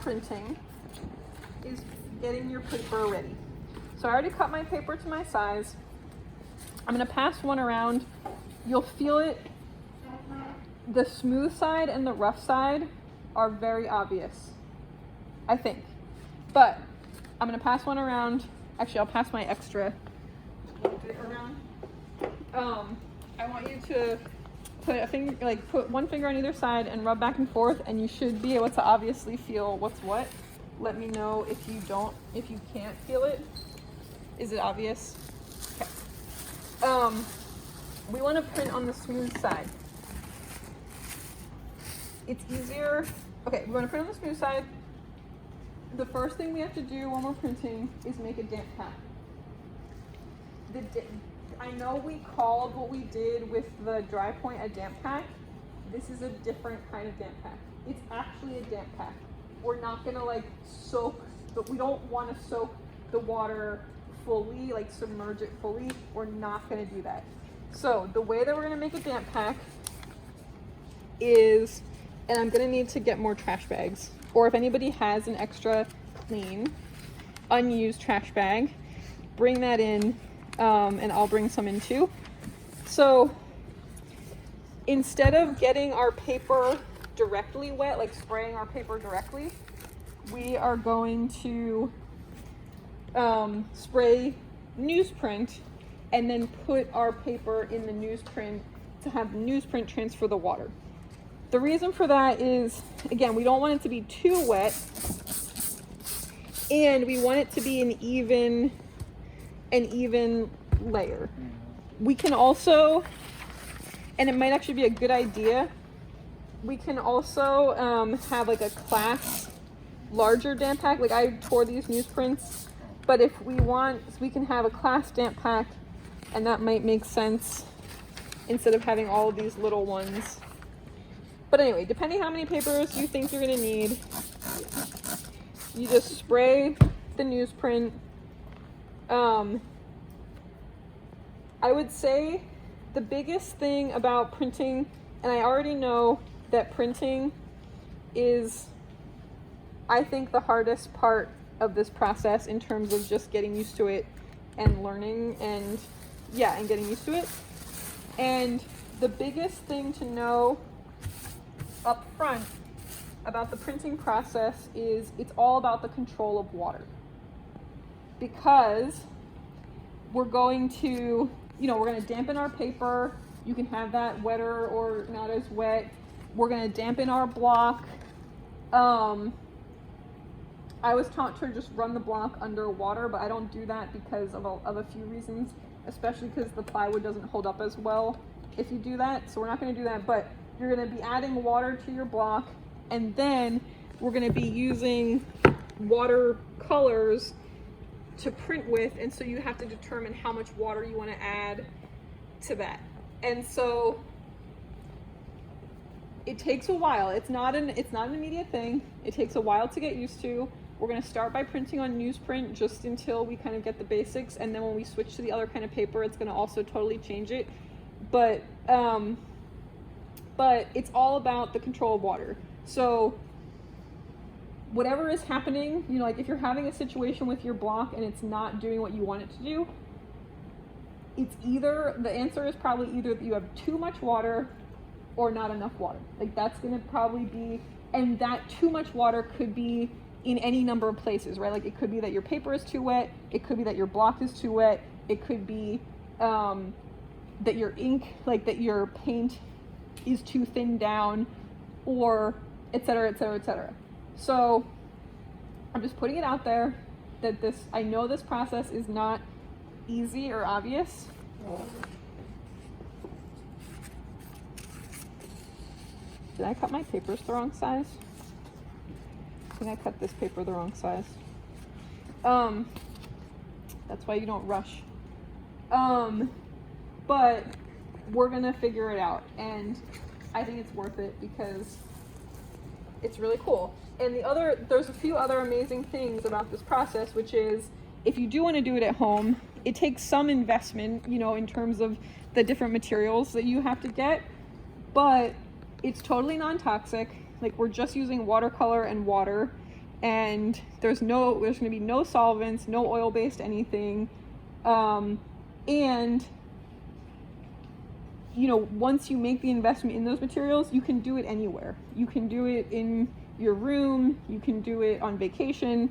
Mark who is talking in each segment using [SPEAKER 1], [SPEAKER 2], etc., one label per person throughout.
[SPEAKER 1] printing is getting your paper ready. So I already cut my paper to my size. I'm gonna pass one around. You'll feel it. The smooth side and the rough side are very obvious, I think. But I'm gonna pass one around. Actually, I'll pass my extra around. I want you to put one finger on either side and rub back and forth, and you should be able to obviously feel what's what. Let me know if you can't feel it. Is it obvious? Okay. We want to print on the smooth side. It's easier. Okay, we want to print on the smooth side. The first thing we have to do when we're printing is make a damp pack. I know we called what we did with the dry point a damp pack. This is a different kind of damp pack. It's actually a damp pack. We're not gonna soak, but we don't want to soak the water fully, submerge it fully. We're not gonna do that. So the way that we're gonna make a damp pack is, and I'm gonna need to get more trash bags, or if anybody has an extra clean, unused trash bag, bring that in, and I'll bring some in too. So instead of getting our paper directly wet, spraying our paper directly, we are going to spray newsprint and then put our paper in the newsprint to have the newsprint transfer the water. The reason for that is, again, we don't want it to be too wet, and we want it to be an even layer. We can also, and it might actually be a good idea, we can also have a class larger damp pack. I tore these newsprints, but if we want, we can have a class damp pack, and that might make sense instead of having all of these little ones. But anyway, depending how many papers you think you're gonna need, you just spray the newsprint. I would say the biggest thing about printing, and I already know that printing is, I think, the hardest part of this process in terms of just getting used to it and learning and getting used to it. And the biggest thing to know up front about the printing process is it's all about the control of water, because we're going to dampen our paper. You can have that wetter or not as wet. We're going to dampen our block. I was taught to just run the block under water, but I don't do that because of a few reasons, especially because the plywood doesn't hold up as well if you do that. So we're not going to do that, but you're going to be adding water to your block, and then we're going to be using watercolors to print with, and so you have to determine how much water you want to add to that. And so it takes a while. It's not an immediate thing. It takes a while to get used to. We're going to start by printing on newsprint just until we kind of get the basics, and then when we switch to the other kind of paper, it's going to also totally change it. But it's all about the control of water. So whatever is happening, if you're having a situation with your block and it's not doing what you want it to do, the answer is probably either that you have too much water or not enough water. That's going to probably be, and that too much water could be in any number of places, right? It could be that your paper is too wet. It could be that your block is too wet. It could be that your ink, that your paint is too thin down, or et cetera, et cetera, et cetera. So I'm just putting it out there that I know this process is not easy or obvious. Did I cut my papers the wrong size? I think I cut this paper the wrong size. That's why you don't rush. But we're gonna figure it out, and I think it's worth it because it's really cool. And there's a few other amazing things about this process, which is, if you do want to do it at home, it takes some investment, in terms of the different materials that you have to get, but it's totally non-toxic. We're just using watercolor and water, and there's going to be no solvents, no oil-based anything, and you know, once you make the investment in those materials, you can do it anywhere. You can do it in your room, you can do it on vacation.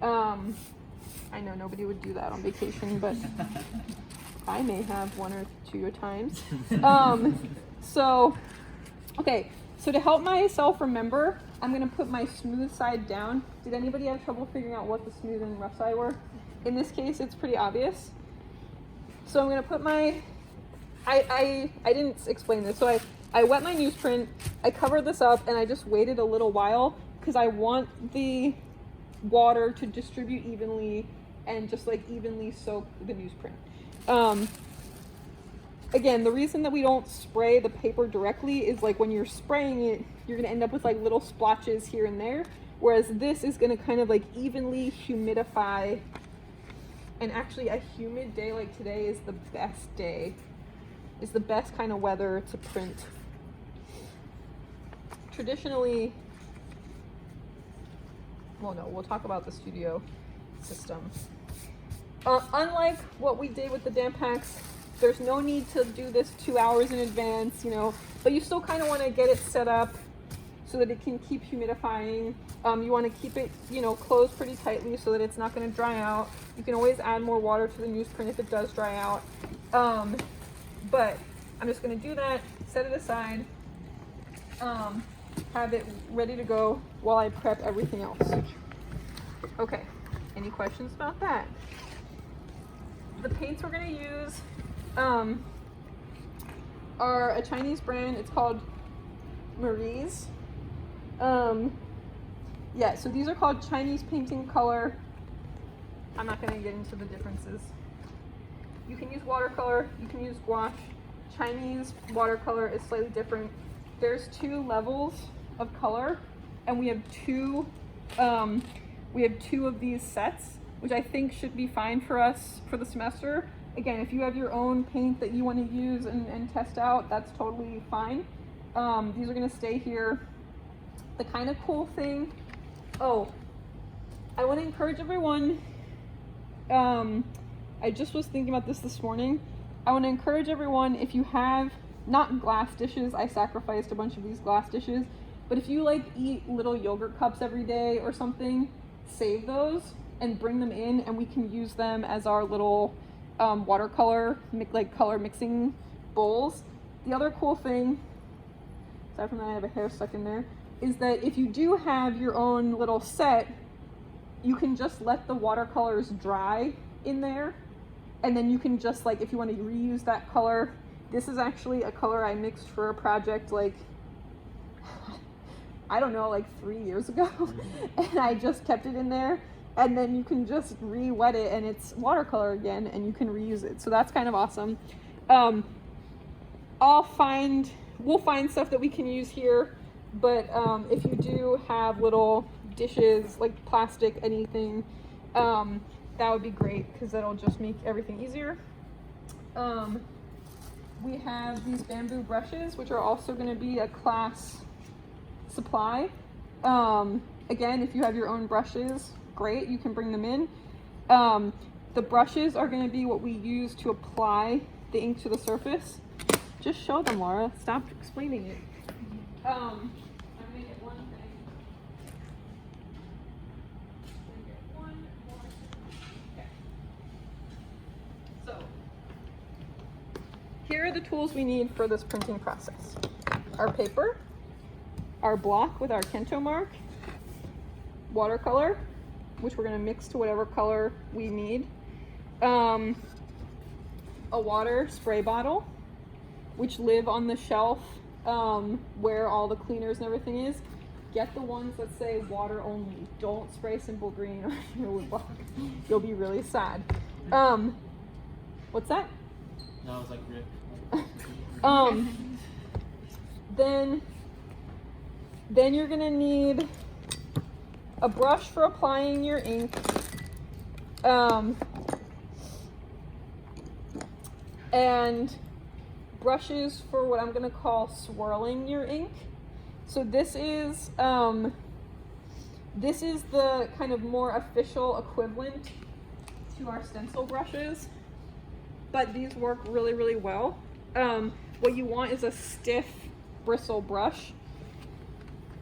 [SPEAKER 1] I know nobody would do that on vacation, but I may have one or two times. So to help myself remember, I'm gonna put my smooth side down. Did anybody have trouble figuring out what the smooth and rough side were? In this case, it's pretty obvious. So I'm gonna put my, I didn't explain this. So I wet my newsprint, I covered this up, and I just waited a little while because I want the water to distribute evenly and just like evenly soak the newsprint. Again, the reason that we don't spray the paper directly is like when you're spraying it, you're gonna end up with like little splotches here and there, whereas this is gonna kind of like evenly humidify. And actually a humid day like today is the best day, is the best kind of weather to print. Traditionally, well no, we'll talk about the studio system. Unlike what we did with the damp packs, there's no need to do this 2 hours in advance, you know, but you still kind of want to get it set up so that it can keep humidifying. You want to keep it, you know, closed pretty tightly so that it's not going to dry out. You can always add more water to the newsprint if it does dry out. But I'm just going to do that, set it aside, have it ready to go while I prep everything else. Okay, any questions about that? The paints we're going to use are a Chinese brand. It's called Marie's. Yeah, so these are called Chinese painting color. I'm not going to get into the differences. You can use watercolor, you can use gouache. Chinese watercolor is slightly different. There's 2 levels of color, and we have two of these sets, which I think should be fine for us for the semester. Again, if you have your own paint that you want to use and test out, that's totally fine. These are going to stay here. The kind of cool thing, I want to encourage everyone, I just was thinking about this morning. I want to encourage everyone, if you have, not glass dishes, I sacrificed a bunch of these glass dishes, but if you like eat little yogurt cups every day or something, save those and bring them in, and we can use them as our little watercolor, like color mixing bowls. The other cool thing, aside from that I have a hair stuck in there, is that if you do have your own little set, you can just let the watercolors dry in there, and then you can just, like, if you want to reuse that color, this is actually a color I mixed for a project like, I don't know, like 3 years ago, and I just kept it in there, and then you can just re-wet it and it's watercolor again and you can reuse it. So that's kind of awesome. We'll find stuff that we can use here, but if you do have little dishes, like plastic, anything, that would be great because that'll just make everything easier. We have these bamboo brushes, which are also going to be a class supply. Again, if you have your own brushes, great, you can bring them in. The brushes are going to be what we use to apply the ink to the surface. Just show them, Laura. Stop explaining it. I'm going to get one thing. Okay. So, here are the tools we need for this printing process. Our paper, our block with our Kento mark, watercolor, which we're going to mix to whatever color we need, a water spray bottle, which live on the shelf where all the cleaners and everything is. Get the ones that say water only. Don't spray Simple Green on your wood block. You'll be really sad. What's that?
[SPEAKER 2] No, I was like, Rick.
[SPEAKER 1] Then you're gonna need a brush for applying your ink, and brushes for what I'm gonna call swirling your ink. So this is This is the kind of more official equivalent to our stencil brushes, but these work really, really well. What you want is a stiff bristle brush,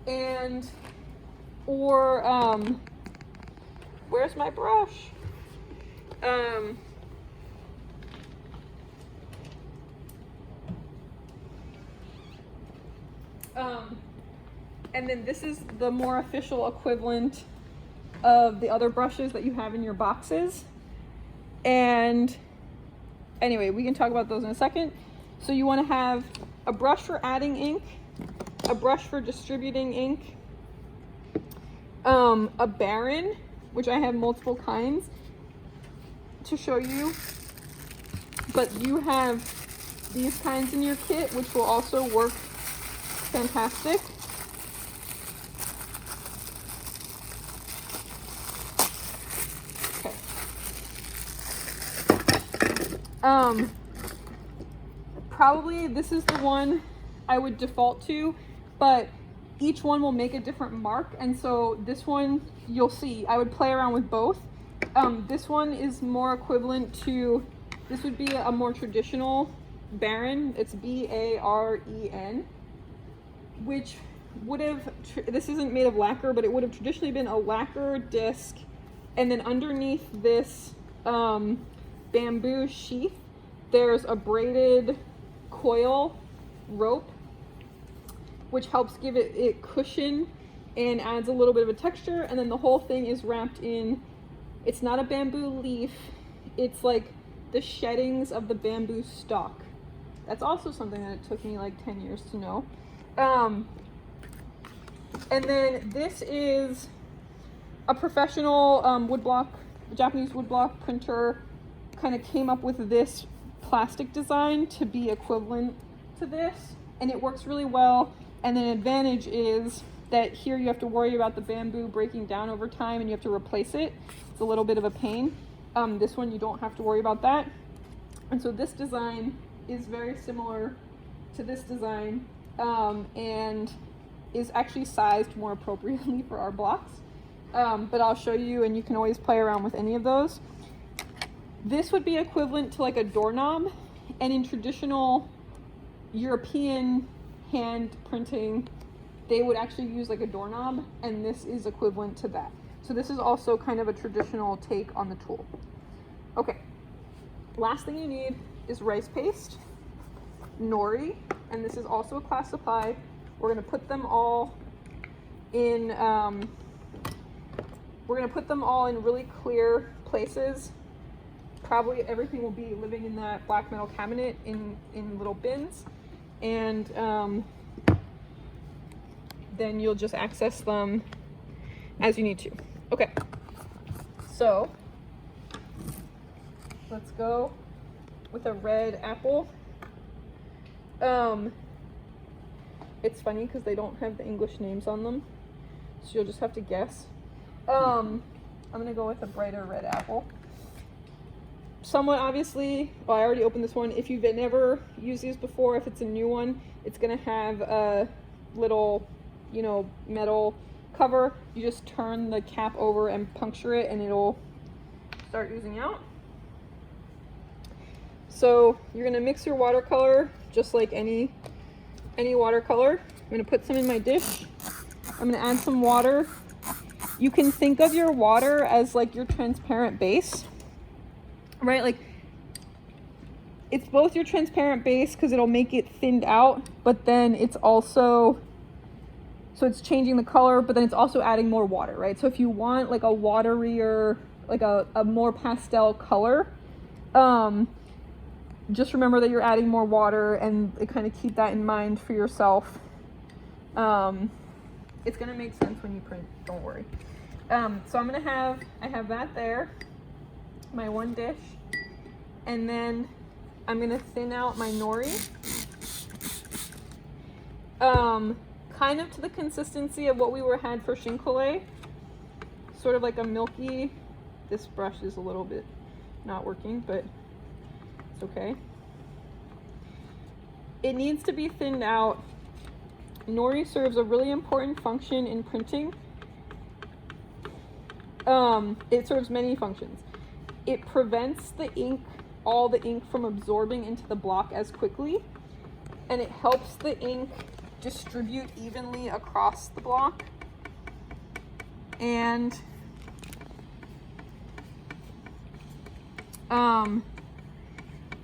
[SPEAKER 1] and where's my brush? And then this is the more official equivalent of the other brushes that you have in your boxes. And anyway, we can talk about those in a second. So you want to have a brush for adding ink, a brush for distributing ink, a Baron, which I have multiple kinds to show you, but you have these kinds in your kit, which will also work fantastic. Okay. Probably this is the one I would default to, but each one will make a different mark, and so this one you'll see I would play around with both. This one is more equivalent to, this would be a more traditional Baron. It's B-A-R-E-N, which would have, this isn't made of lacquer, but it would have traditionally been a lacquer disc, and then underneath this bamboo sheath there's a braided coil rope, which helps give it cushion and adds a little bit of a texture, and then the whole thing is wrapped in, it's not a bamboo leaf, it's like the sheddings of the bamboo stalk. That's also something that it took me like 10 years to know. And then this is a professional woodblock, Japanese woodblock printer kind of came up with this plastic design to be equivalent to this, and it works really well. And the advantage is that here you have to worry about the bamboo breaking down over time and you have to replace it. It's a little bit of a pain. This one you don't have to worry about that. And so this design is very similar to this design, and is actually sized more appropriately for our blocks. But I'll show you, and you can always play around with any of those. This would be equivalent to like a doorknob, and in traditional European hand printing, they would actually use like a doorknob, and this is equivalent to that. So this is also kind of a traditional take on the tool. Okay, last thing you need is rice paste, nori, and this is also a class supply. We're gonna put them all in, really clear places. Probably everything will be living in that black metal cabinet in little bins, and then you'll just access them as you need to. Okay, so let's go with a red apple. It's funny because they don't have the English names on them, so you'll just have to guess. I'm gonna go with a brighter red apple. Somewhat obviously, well, I already opened this one. If you've never used these before, if it's a new one, it's gonna have a little, metal cover. You just turn the cap over and puncture it, and it'll start oozing out. So you're gonna mix your watercolor just like any watercolor. I'm gonna put some in my dish. I'm gonna add some water. You can think of your water as like your transparent base, right? Like it's both your transparent base because it'll make it thinned out, but then it's also, so it's changing the color, but then it's also adding more water, right? So if you want like a waterier, like a more pastel color, just remember that you're adding more water, and kind of keep that in mind for yourself. It's gonna make sense when you print, don't worry. So I have that there, my one dish, and then I'm gonna thin out my nori. Kind of to the consistency of what we had for shinkole, sort of like a milky, this brush is a little bit not working, but it's okay. It needs to be thinned out. Nori serves a really important function in printing. It serves many functions. It prevents the ink, all the ink from absorbing into the block as quickly, and it helps the ink distribute evenly across the block. And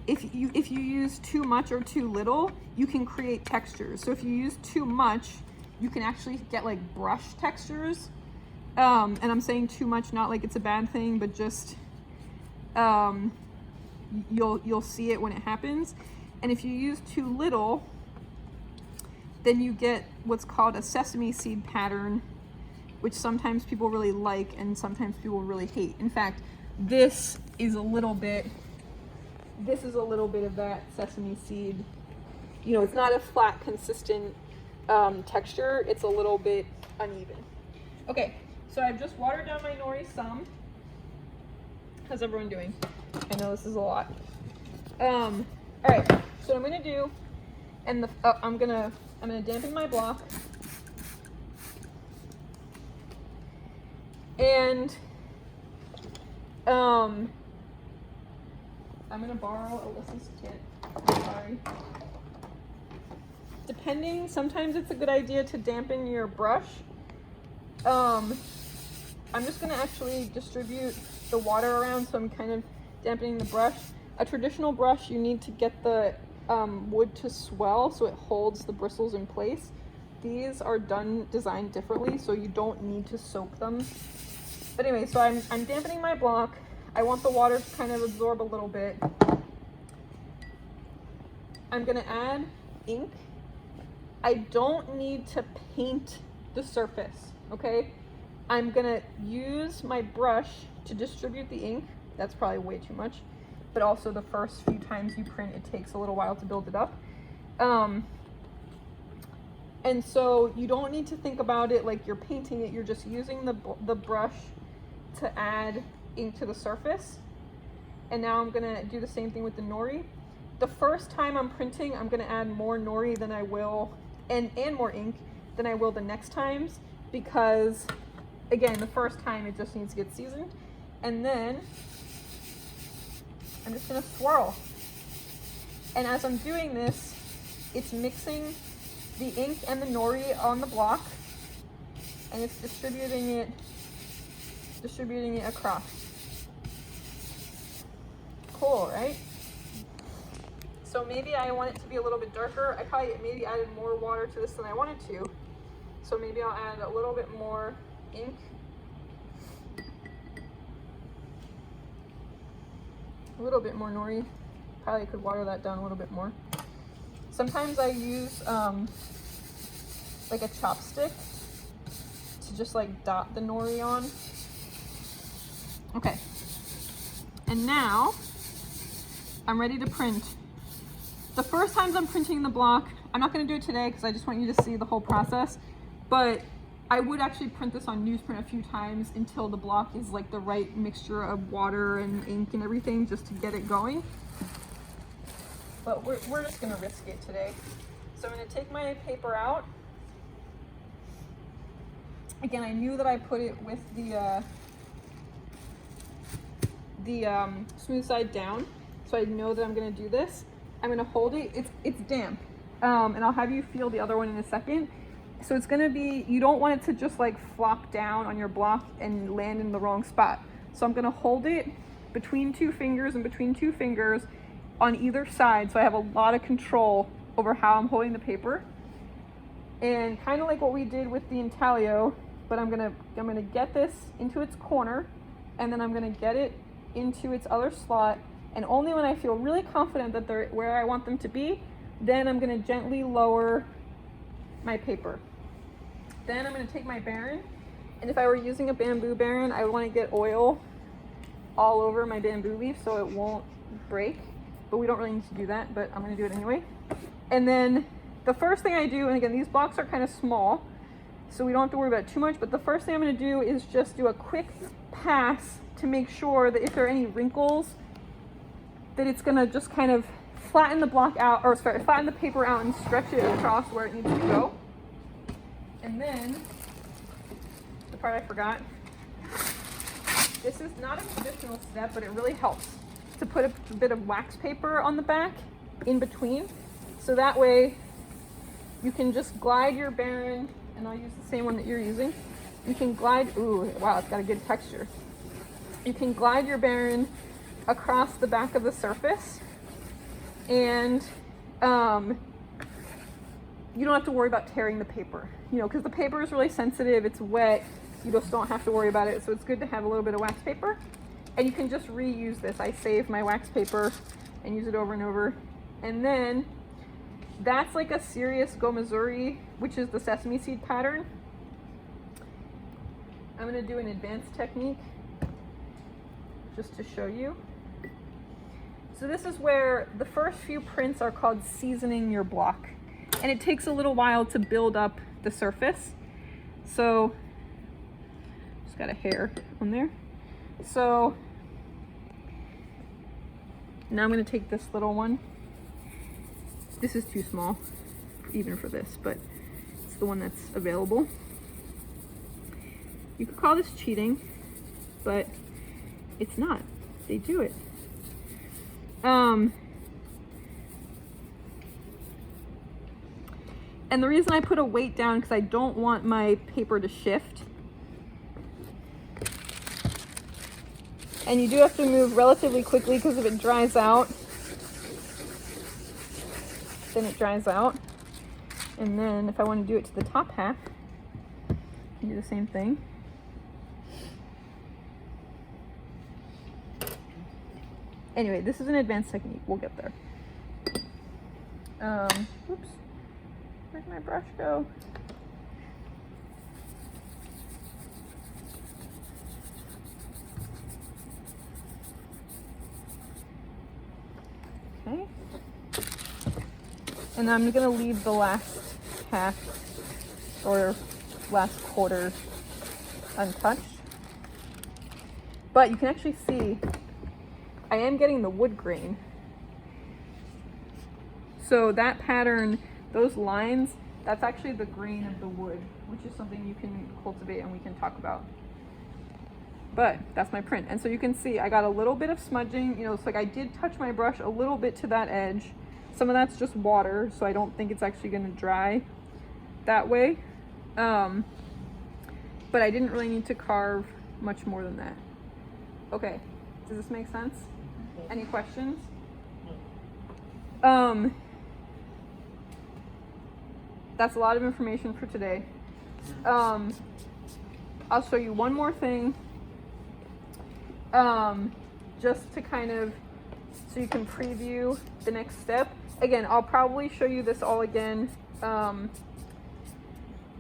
[SPEAKER 1] if you use too much or too little, you can create textures. So if you use too much, you can actually get like brush textures. And I'm saying too much, not like it's a bad thing, but just you'll see it when it happens. And if you use too little, then you get what's called a sesame seed pattern, which sometimes people really like and sometimes people really hate. In fact, this is a little bit of that sesame seed. You know, it's not a flat, consistent texture. It's a little bit uneven. Okay, so I've just watered down my nori some. How's everyone doing? I know this is a lot. All right, so what I'm gonna do, and I'm gonna dampen my block, and I'm gonna borrow Alyssa's kit. Sorry. Depending, sometimes it's a good idea to dampen your brush. I'm just gonna actually distribute the water around, so I'm kind of dampening the brush. A traditional brush, you need to get the wood to swell so it holds the bristles in place. These are designed differently, so you don't need to soak them. But anyway, so I'm dampening my block. I want the water to kind of absorb a little bit. I'm gonna add ink. I don't need to paint the surface, okay? I'm gonna use my brush to distribute the ink. That's probably way too much, but also the first few times you print, it takes a little while to build it up. And so you don't need to think about it like you're painting it. You're just using the brush to add ink to the surface. And now I'm gonna do the same thing with the nori. The first time I'm printing, I'm gonna add more nori than I will, and more ink than I will the next times, because again, the first time it just needs to get seasoned. And then I'm just gonna swirl. And as I'm doing this, it's mixing the ink and the nori on the block, and it's distributing it across. Cool, right? So maybe I want it to be a little bit darker. I probably maybe added more water to this than I wanted to. So maybe I'll add a little bit more ink. A little bit more nori. Probably could water that down a little bit more. Sometimes I use like a chopstick to just like dot the nori on. Okay. And now I'm ready to print. The first times I'm printing the block, I'm not going to do it today because I just want you to see the whole process, but I would actually print this on newsprint a few times until the block is like the right mixture of water and ink and everything, just to get it going. But we're just going to risk it today. So I'm going to take my paper out. Again, I knew that I put it with the smooth side down, so I know that I'm going to do this. I'm going to hold it. It's damp, and I'll have you feel the other one in a second. So it's going to be, you don't want it to just like flop down on your block and land in the wrong spot. So I'm going to hold it between two fingers and between two fingers on either side, so I have a lot of control over how I'm holding the paper. And kind of like what we did with the intaglio, but I'm gonna get this into its corner, and then I'm gonna get it into its other slot, and only when I feel really confident that they're where I want them to be, then I'm gonna gently lower my paper. Then I'm gonna take my baren, and if I were using a bamboo baren, I would want to get oil all over my bamboo leaf so it won't break, but we don't really need to do that, but I'm gonna do it anyway. And then the first thing I do, and again, these blocks are kind of small, so we don't have to worry about it too much, but the first thing I'm gonna do is just do a quick pass to make sure that if there are any wrinkles, that it's gonna just kind of flatten the block out, or sorry, flatten the paper out and stretch it across where it needs to go. And then, the part I forgot, This is not a traditional step, but it really helps to put a bit of wax paper on the back in between. So that way you can just glide your baren, and I'll use the same one that you're using. You can glide, ooh, wow, it's got a good texture. You can glide your baren across the back of the surface, and you don't have to worry about tearing the paper, because the paper is really sensitive, it's wet, you just don't have to worry about it. So it's good to have a little bit of wax paper, and you can just reuse this. I save my wax paper and use it over and over. And then that's like a serious Gomazuri, which is the sesame seed pattern. I'm going to do an advanced technique just to show you. So this is where the first few prints are called seasoning your block, and it takes a little while to build up the surface. So just got a hair on there. So now I'm going to take this little one. This is too small even for this, but it's the one that's available. You could call this cheating, but it's not. They do it. And the reason I put a weight down because I don't want my paper to shift. And you do have to move relatively quickly because if it dries out, then it dries out. And then if I want to do it to the top half, I can do the same thing. Anyway, this is an advanced technique. We'll get there. Oops. Where'd my brush go? Okay. And I'm going to leave the last half or last quarter untouched. But you can actually see I am getting the wood grain. So that pattern, those lines, that's actually the grain of the wood, which is something you can cultivate and we can talk about. But that's my print. And so you can see I got a little bit of smudging, it's like I did touch my brush a little bit to that edge. Some of that's just water, so I don't think it's actually going to dry that way. But I didn't really need to carve much more than that. Okay, does this make sense? Any questions? That's a lot of information for today. I'll show you one more thing, just to kind of, so you can preview the next step. Again, I'll probably show you this all again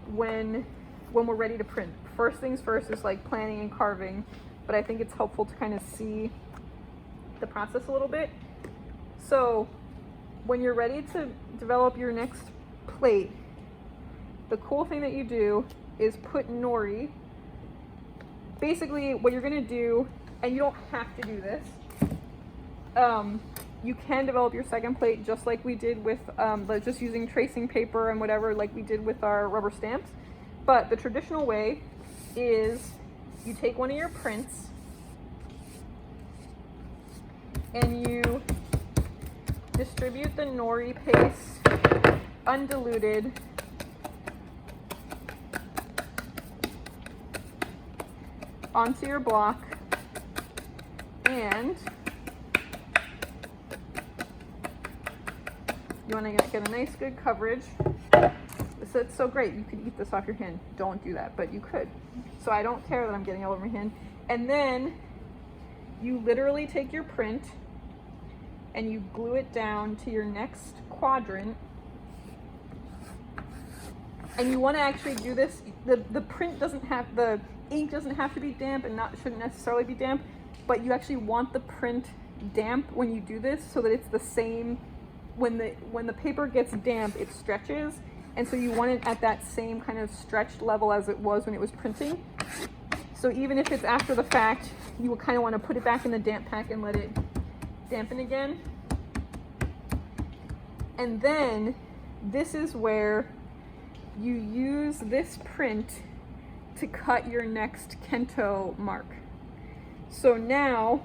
[SPEAKER 1] when we're ready to print. First things first is like planning and carving, but I think it's helpful to kind of see the process a little bit. So when you're ready to develop your next plate, the cool thing that you do is put nori. Basically what you're going to do, and you don't have to do this, you can develop your second plate just like we did with just using tracing paper and whatever, like we did with our rubber stamps. But the traditional way is you take one of your prints and you distribute the nori paste undiluted onto your block, and you want to get a nice good coverage. It's so great, you could eat this off your hand. Don't do that, but you could. So I don't care that I'm getting all over my hand. And then you literally take your print and you glue it down to your next quadrant. And you want to actually do this, the print doesn't have, the ink doesn't have to be damp and shouldn't necessarily be damp, but you actually want the print damp when you do this so that it's the same, when the paper gets damp, it stretches. And so you want it at that same kind of stretched level as it was when it was printing. So even if it's after the fact, you will kind of want to put it back in the damp pack and let it dampen again. And then this is where you use this print to cut your next Kento mark. So now,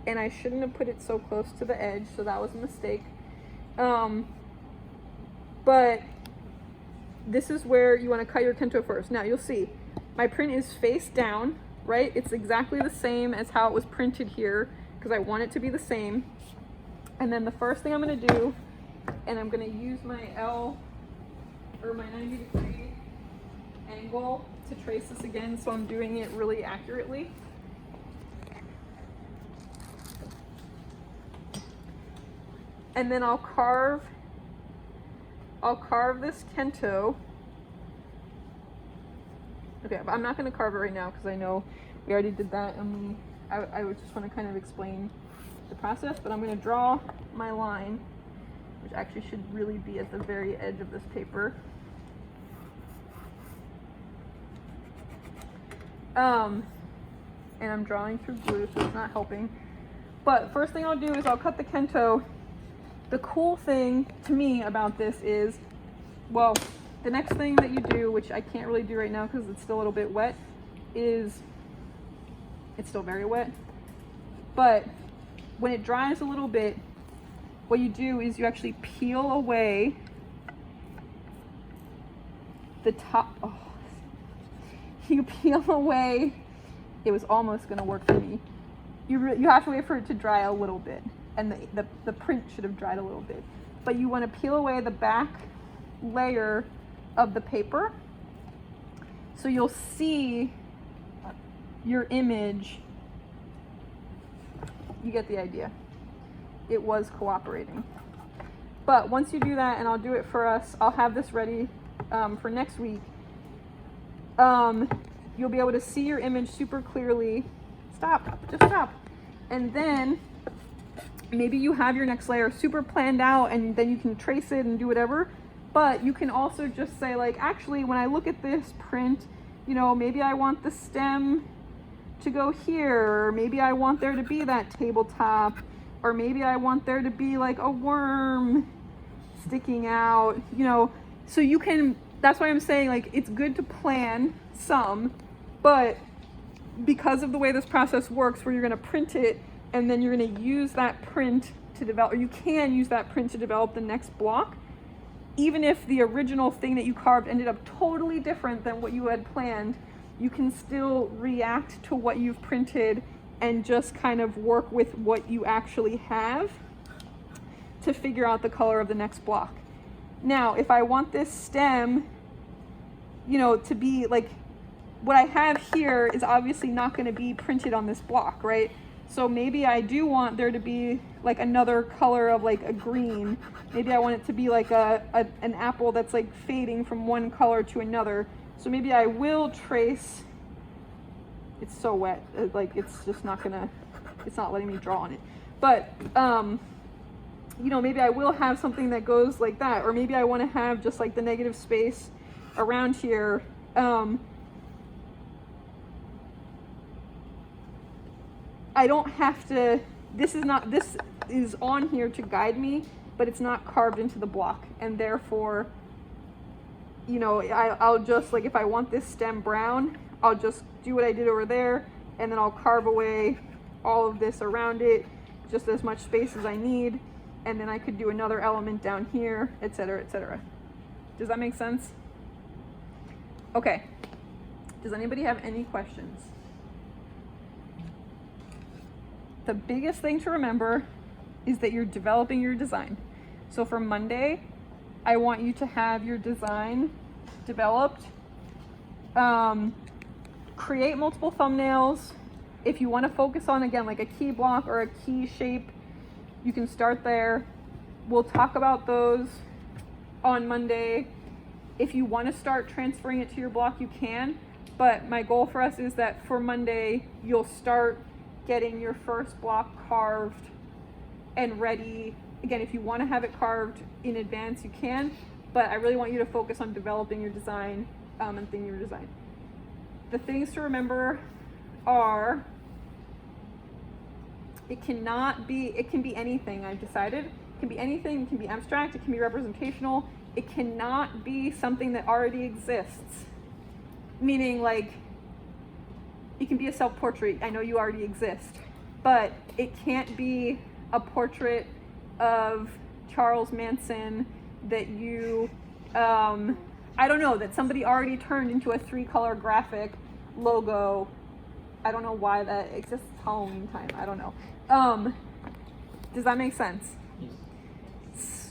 [SPEAKER 1] and I shouldn't have put it so close to the edge, so that was a mistake. But this is where you want to cut your kento first. Now you'll see my print is face down, right? It's exactly the same as how it was printed here because I want it to be the same. And then the first thing I'm going to do, and I'm going to use my L or my 90-degree angle to trace this again, so I'm doing it really accurately. And then I'll carve this kento. Okay, but I'm not going to carve it right now because I know we already did that, and I would just want to kind of explain the process, but I'm going to draw my line, which actually should really be at the very edge of this paper. And I'm drawing through glue, so it's not helping. But first thing I'll do is I'll cut the kento. The cool thing to me about this is, well, the next thing that you do, which I can't really do right now because it's still a little bit wet, is, it's still very wet, but when it dries a little bit, what you do is you actually peel away the top. Oh, you peel away, it was almost going to work for me. You have to wait for it to dry a little bit, and the print should have dried a little bit. But you want to peel away the back layer of the paper so you'll see your image. You get the idea. It was cooperating. But once you do that, and I'll do it for us, I'll have this ready for next week. You'll be able to see your image super clearly. Stop, just stop. And then maybe you have your next layer super planned out and then you can trace it and do whatever, but you can also just say like, actually, when I look at this print, you know, maybe I want the stem to go here, or maybe I want there to be that tabletop, or maybe I want there to be like a worm sticking out, you know, so you can, that's why I'm saying like, it's good to plan some, but because of the way this process works where you're going to print it and then you're going to use that print to develop, or you can use that print to develop the next block, even if the original thing that you carved ended up totally different than what you had planned, you can still react to what you've printed and just kind of work with what you actually have to figure out the color of the next block. Now, if I want this stem, you know, to be like, what I have here is obviously not going to be printed on this block, right? So maybe I do want there to be like another color of like a green. Maybe I want it to be like an apple that's like fading from one color to another. So maybe I will trace, it's so wet, like it's just not gonna, it's not letting me draw on it. But, you know, maybe I will have something that goes like that, or maybe I want to have just like the negative space around here. I don't have to, this is on here to guide me, but it's not carved into the block, and therefore, you know, I'll just, like, if I want this stem brown, I'll just do what I did over there, and then I'll carve away all of this around it, just as much space as I need, and then I could do another element down here, etc., etc. Does that make sense? Okay. Does anybody have any questions? The biggest thing to remember is that you're developing your design. So for Monday, I want you to have your design developed. Create multiple thumbnails. If you want to focus on, again, like a key block or a key shape, you can start there. We'll talk about those on Monday. If you want to start transferring it to your block, you can. But my goal for us is that for Monday, you'll start getting your first block carved and ready. Again, if you want to have it carved in advance, you can, but I really want you to focus on developing your design and thinking your design. The things to remember are, it can be anything, I've decided. It can be anything, it can be abstract, it can be representational. It cannot be something that already exists. Meaning, like, it can be a self-portrait. I know you already exist, but it can't be a portrait of Charles Manson that you, I don't know, that somebody already turned into a 3-color graphic logo. I don't know why that exists. It's Halloween time. I don't know. Does that make sense?
[SPEAKER 2] Yes.